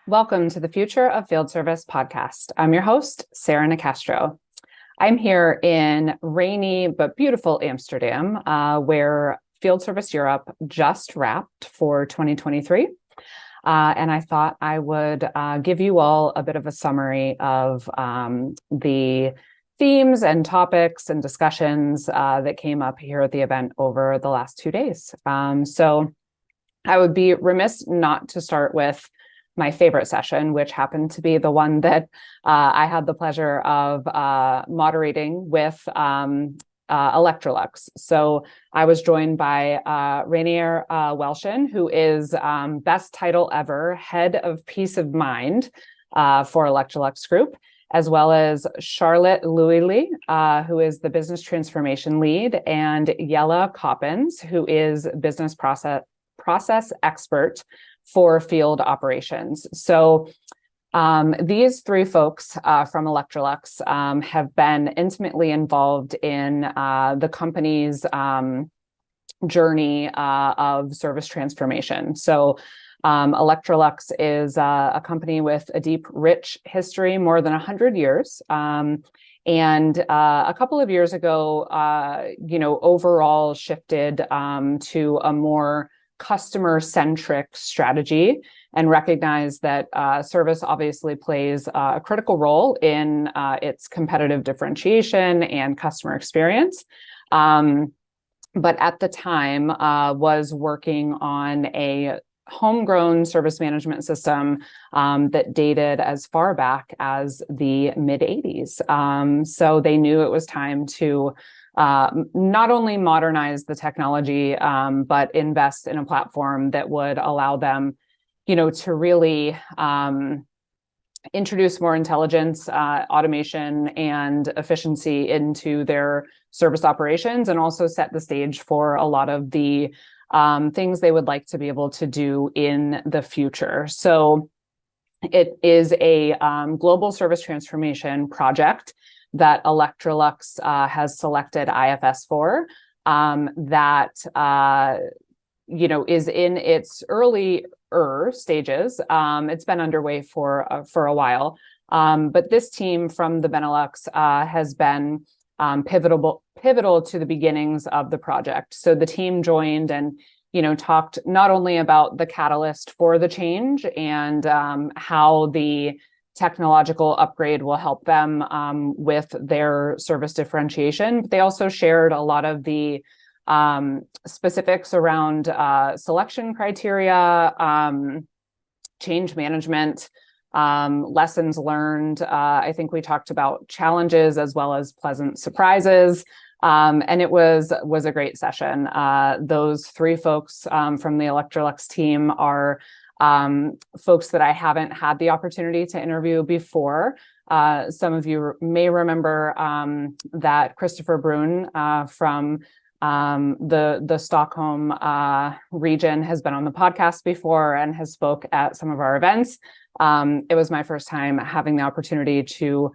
Welcome to the Future of Field Service podcast. I'm your host, Sarah Nicastro. I'm here in rainy but beautiful Amsterdam, where Field Service Europe just wrapped for 2023. And I thought I would give you all a bit of a summary of the themes and topics and discussions that came up here at the event over the last 2 days. So I would be remiss not to start with my favorite session, which happened to be the one that I had the pleasure of moderating with Electrolux. So I was joined by Rainier Welschen, who is best title ever, Head of Peace of Mind for Electrolux Group, as well as Charlotte Louisly, who is the Business Transformation Lead, and Jelle Coppens, who is Business Process Expert for Field Operations. So these three folks from Electrolux have been intimately involved in the company's journey of service transformation. So Electrolux is a company with a deep, rich history, more than 100 years. And a couple of years ago, overall shifted to a more customer-centric strategy and recognize that service obviously plays a critical role in its competitive differentiation and customer experience. But at the time was working on a homegrown service management system that dated as far back as the mid-'80s. So they knew it was time to not only modernize the technology, but invest in a platform that would allow them, to really introduce more intelligence, automation, and efficiency into their service operations, and also set the stage for a lot of the things they would like to be able to do in the future. So it is a global service transformation project that Electrolux has selected IFS for, that is in its earlier stages. It's been underway for a while, but this team from the Benelux has been pivotal to the beginnings of the project. So the team joined and talked not only about the catalyst for the change and how the technological upgrade will help them with their service differentiation. But they also shared a lot of the specifics around selection criteria, change management, lessons learned. I think we talked about challenges as well as pleasant surprises. And it was a great session. Those three folks from the Electrolux team are folks that I haven't had the opportunity to interview before. Some of you may remember that Christopher Brun from the Stockholm region has been on the podcast before and has spoke at some of our events. It was my first time having the opportunity to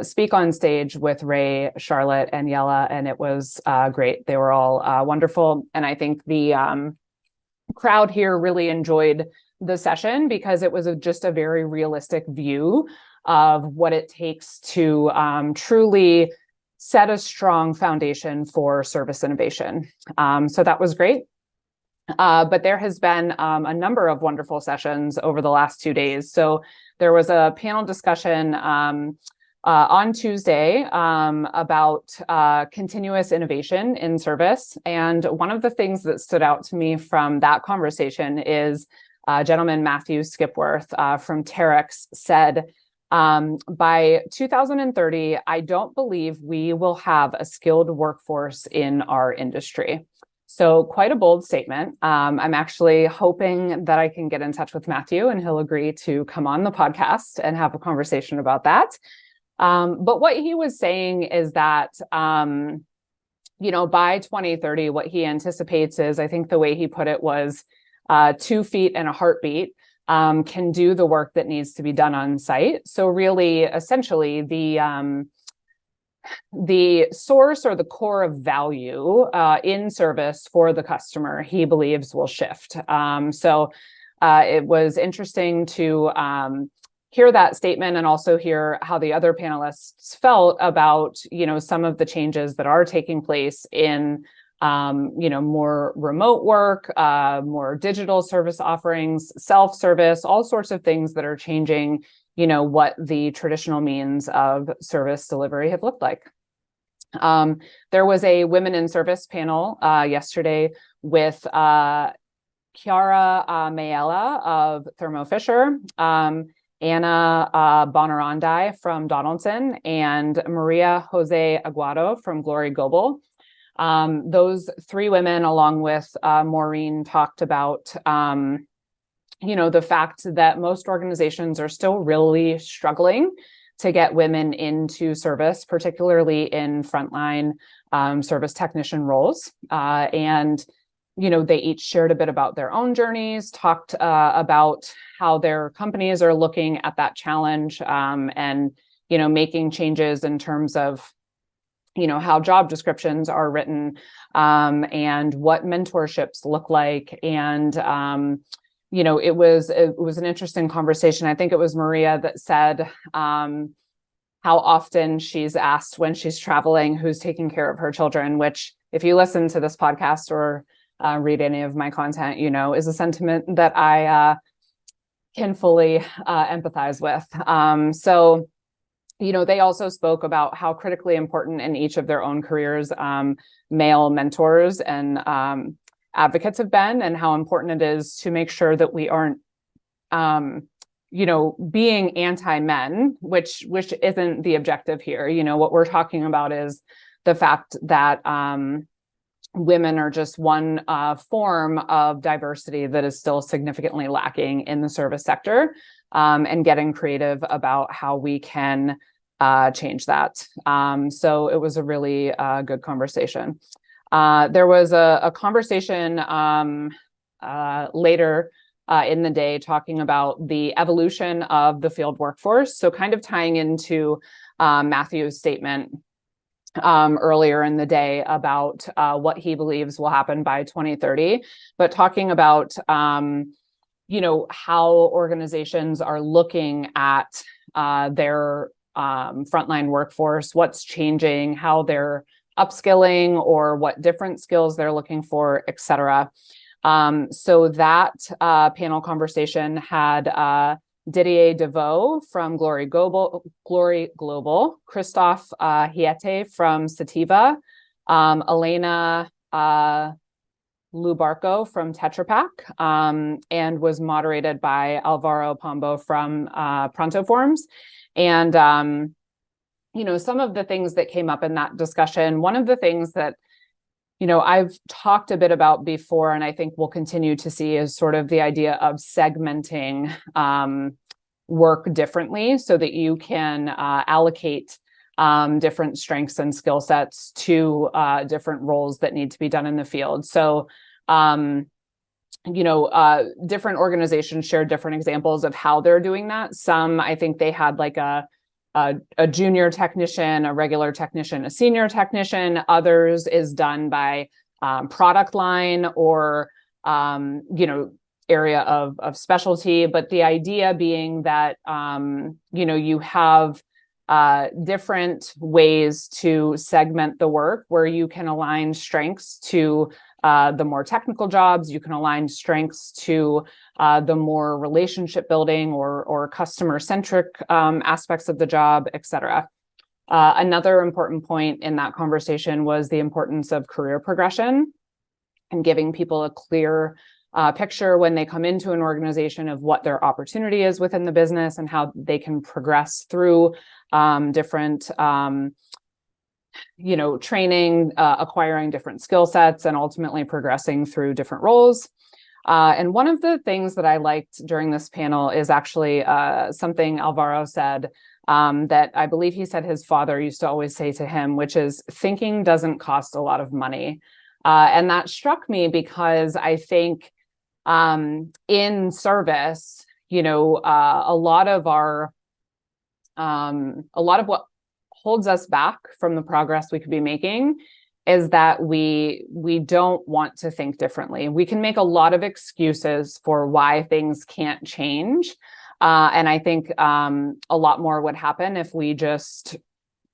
speak on stage with Ray, Charlotte, and Jelle, and it was great. They were all wonderful. And I think the crowd here really enjoyed the session because it was just a very realistic view of what it takes to truly set a strong foundation for service innovation. So that was great. But there has been a number of wonderful sessions over the last 2 days. So there was a panel discussion on Tuesday about continuous innovation in service. And one of the things that stood out to me from that conversation is gentleman Matthew Skipworth from Terex said, by 2030, I don't believe we will have a skilled workforce in our industry. So quite a bold statement. I'm actually hoping that I can get in touch with Matthew and he'll agree to come on the podcast and have a conversation about that. But what he was saying is that, by 2030, what he anticipates is, I think the way he put it was 2 feet and a heartbeat can do the work that needs to be done on site. So really, essentially, the source or the core of value in service for the customer, he believes will shift. So it was interesting to hear that statement and also hear how the other panelists felt about, some of the changes that are taking place in, more remote work, more digital service offerings, self-service, all sorts of things that are changing, what the traditional means of service delivery have looked like. There was a Women in Service panel yesterday with Chiara Mayella of Thermo Fisher, Anna Bonarandi from Donaldson, and Maria Jose Aguado from Glory Global. Those three women, along with Maureen, talked about the fact that most organizations are still really struggling to get women into service, particularly in frontline service technician roles. And they each shared a bit about their own journeys, talked about how their companies are looking at that challenge, and making changes in terms of how job descriptions are written, and what mentorships look like. And it was an interesting conversation. I think it was Maria that said how often she's asked when she's traveling who's taking care of her children, which, if you listen to this podcast or read any of my content, is a sentiment that I can fully empathize with. So, they also spoke about how critically important in each of their own careers male mentors and advocates have been, and how important it is to make sure that we aren't, being anti-men, which isn't the objective here. What we're talking about is the fact that women are just one form of diversity that is still significantly lacking in the service sector, and getting creative about how we can change that. So it was a really good conversation. There was a conversation later in the day talking about the evolution of the field workforce. So kind of tying into Matthew's statement earlier in the day about what he believes will happen by 2030, but talking about how organizations are looking at their frontline workforce, what's changing, how they're upskilling, or what different skills they're looking for, et cetera. So that panel conversation had Didier Deveau from Glory Global, Christophe Hiete from Sativa, Elena Lubarco from Tetra Pak, and was moderated by Alvaro Pombo from Pronto Forms. And some of the things that came up in that discussion, one of the things that I've talked a bit about before, and I think we'll continue to see, is sort of the idea of segmenting work differently so that you can allocate different strengths and skill sets to different roles that need to be done in the field. So, different organizations share different examples of how they're doing that. Some, I think they had like a junior technician, a regular technician, a senior technician. Others is done by product line or, area of specialty. But the idea being that, you have different ways to segment the work where you can align strengths to the more technical jobs. You can align strengths to the more relationship building or customer centric aspects of the job, et cetera. Another important point in that conversation was the importance of career progression and giving people a clear picture when they come into an organization of what their opportunity is within the business and how they can progress through different training, acquiring different skill sets, and ultimately progressing through different roles. And one of the things that I liked during this panel is actually something Alvaro said that I believe he said his father used to always say to him, which is, thinking doesn't cost a lot of money. And that struck me because I think in service, a lot of what holds us back from the progress we could be making is that we don't want to think differently. We can make a lot of excuses for why things can't change. And I think a lot more would happen if we just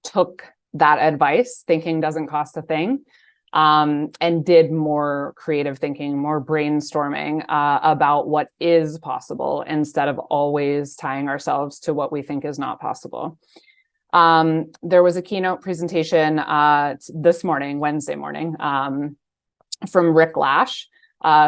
took that advice, thinking doesn't cost a thing, and did more creative thinking, more brainstorming about what is possible instead of always tying ourselves to what we think is not possible. There was a keynote presentation this morning, Wednesday morning, from Rick Lash,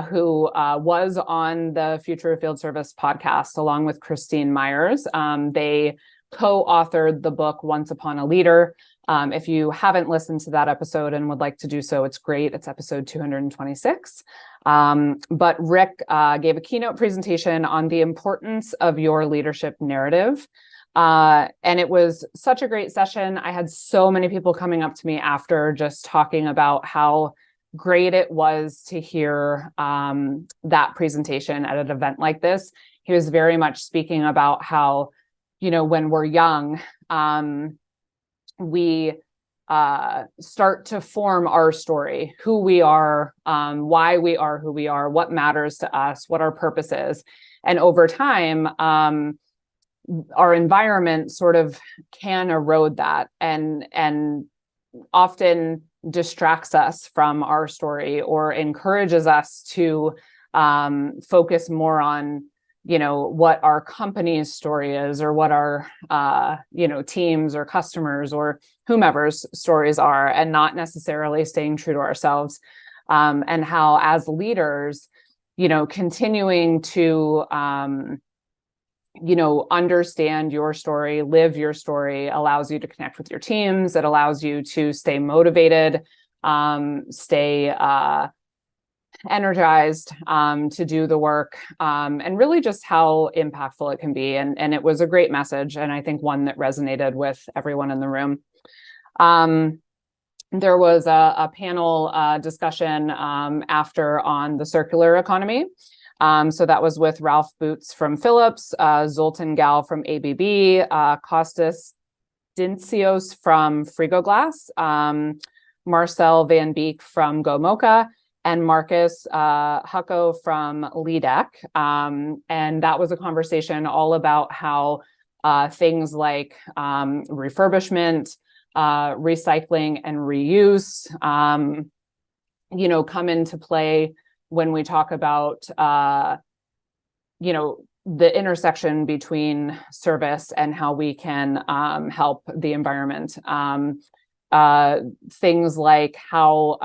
who was on the Future of Field Service podcast along with Christine Myers. They co-authored the book Once Upon a Leader. If you haven't listened to that episode and would like to do so, it's great. It's episode 226. But Rick gave a keynote presentation on the importance of your leadership narrative. And it was such a great session. I had so many people coming up to me after just talking about how great it was to hear that presentation at an event like this. He was very much speaking about how, when we're young, we start to form our story, who we are, why we are who we are, what matters to us, what our purpose is. And over time, our environment sort of can erode that and often distracts us from our story or encourages us to focus more on, what our company's story is, or what our, teams or customers or whomever's stories are, and not necessarily staying true to ourselves. And how, as leaders, continuing to, understand your story, live your story, allows you to connect with your teams. It allows you to stay motivated, stay energized to do the work, and really just how impactful it can be. And it was a great message, and I think one that resonated with everyone in the room. There was a panel discussion after on the circular economy. So that was with Ralph Boots from Philips, Zoltan Gal from ABB, Kostas Dincios from Frigoglass, Marcel Van Beek from GoMocha, and Marcus Hucko from LEDEC. And that was a conversation all about how things like refurbishment, recycling, and reuse, come into play when we talk about, the intersection between service and how we can help the environment. Things like how,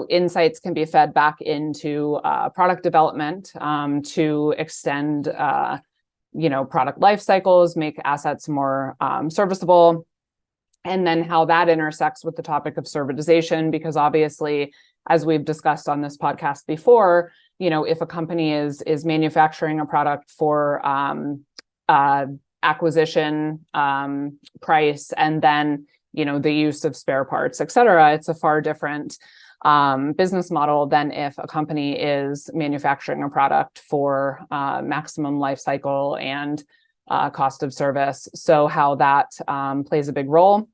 insights can be fed back into product development to extend, product life cycles, make assets more serviceable. And then how that intersects with the topic of servitization, because obviously, as we've discussed on this podcast before, if a company is manufacturing a product for acquisition, price, and then the use of spare parts, et cetera, it's a far different business model than if a company is manufacturing a product for maximum life cycle and cost of service. So how that plays a big role.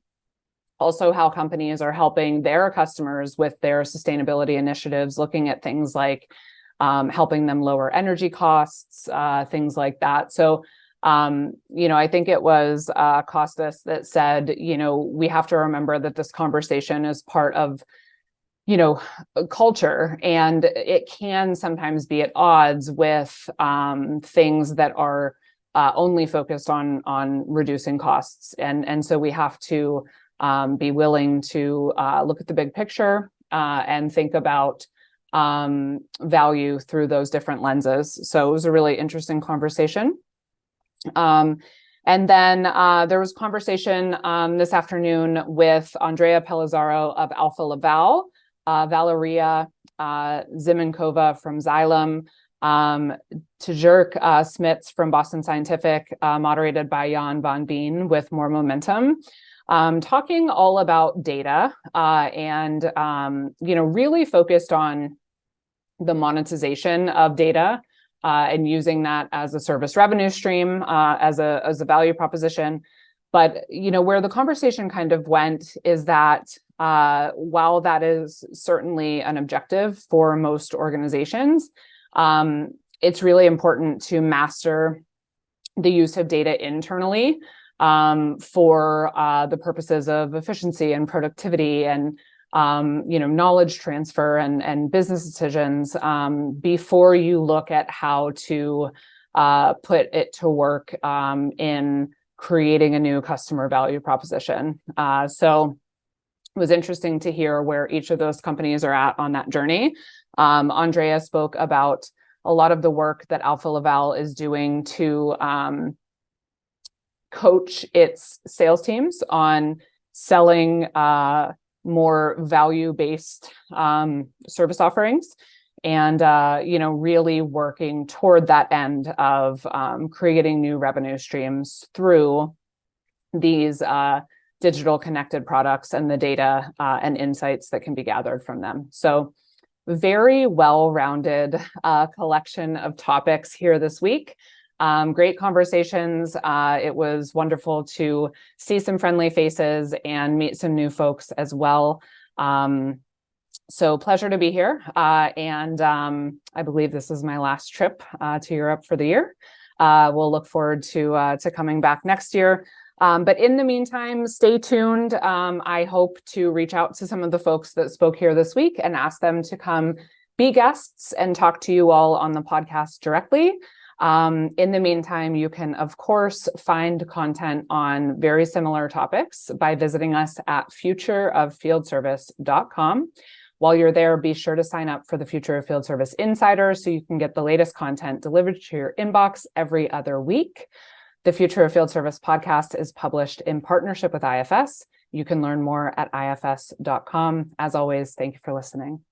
Also, how companies are helping their customers with their sustainability initiatives, looking at things like helping them lower energy costs, things like that. So, I think it was Kostas that said, we have to remember that this conversation is part of, culture, and it can sometimes be at odds with things that are only focused on reducing costs. And so we have to be willing to look at the big picture and think about value through those different lenses. So it was a really interesting conversation. And then there was conversation this afternoon with Andrea Pellizzaro of Alpha Laval, Valeria Zimenkova from Xylem, Tjerk Smits from Boston Scientific, moderated by Jan van Veen with More Momentum. Talking all about data and, really focused on the monetization of data and using that as a service revenue stream, as a value proposition. But, where the conversation kind of went is that while that is certainly an objective for most organizations, it's really important to master the use of data internally for the purposes of efficiency and productivity and knowledge transfer and business decisions before you look at how to put it to work in creating a new customer value proposition. So it was interesting to hear where each of those companies are at on that journey. Andrea spoke about a lot of the work that Alpha Laval is doing to coach its sales teams on selling more value-based service offerings, and really working toward that end of creating new revenue streams through these digital connected products and the data and insights that can be gathered from them. So very well-rounded collection of topics here this week. Great conversations. It was wonderful to see some friendly faces and meet some new folks as well. So pleasure to be here. And I believe this is my last trip to Europe for the year. We'll look forward to coming back next year. But in the meantime, stay tuned. I hope to reach out to some of the folks that spoke here this week and ask them to come be guests and talk to you all on the podcast directly. In the meantime, you can, of course, find content on very similar topics by visiting us at futureoffieldservice.com. While you're there, be sure to sign up for the Future of Field Service Insider so you can get the latest content delivered to your inbox every other week. The Future of Field Service podcast is published in partnership with IFS. You can learn more at ifs.com. As always, thank you for listening.